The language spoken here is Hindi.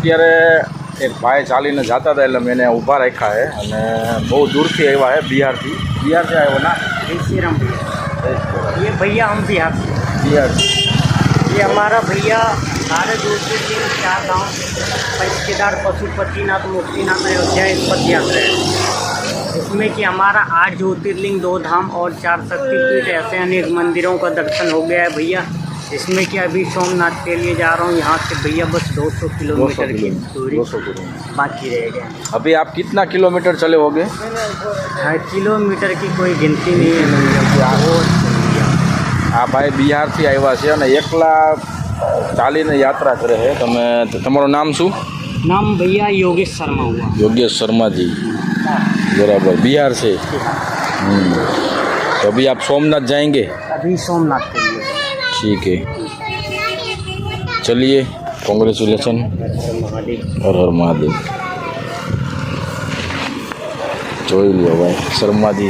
અત્યારે એક ભાઈ ચાલીને જતા હતા એટલે મેં એને ઊભા રાખ્યા है અને બહુ દૂરથી આવ્યા है बिहारથી આવ્યો ना श्रीराम भैया ये भैया हम बिहार से बिहार ये हमारा भैया सारे ज्योतिर्लिंग 4 धाम केदार पशुपतिनाथ मुक्तिनाथ अयोध्या एक पद यात्रा है। इसमें कि हमारा 8 ज्योतिर्लिंग 2 धाम और 4 शक्तिपीठ ऐसे अनेक मंदिरों का दर्शन हो गया है भैया। इसमें कि अभी सोमनाथ के लिए जा रहा हूँ यहाँ से भैया बस 200 किलोमीटर की दूरी बाकी रह गए। अभी आप कितना किलोमीटर चले होगे? हाँ, किलोमीटर की कोई गिनती नहीं है भैया। આ ભાઈ બિહારથી આવ્યા છે અને એકલા ચાલીને યાત્રા કરે છે। તમારું નામ શું? नाम भैया योगेश शर्मा हुआ। योगेश शर्मा जी, बराबर, बिहार से। तो अभी आप सोमनाथ जाएंगे? अभी सोमनाथ के लिए। ठीक है, चलिए, कांग्रेचुलेसन। हर हर महादेव। જોઈ લ્યો ભાઈ, શર્માજી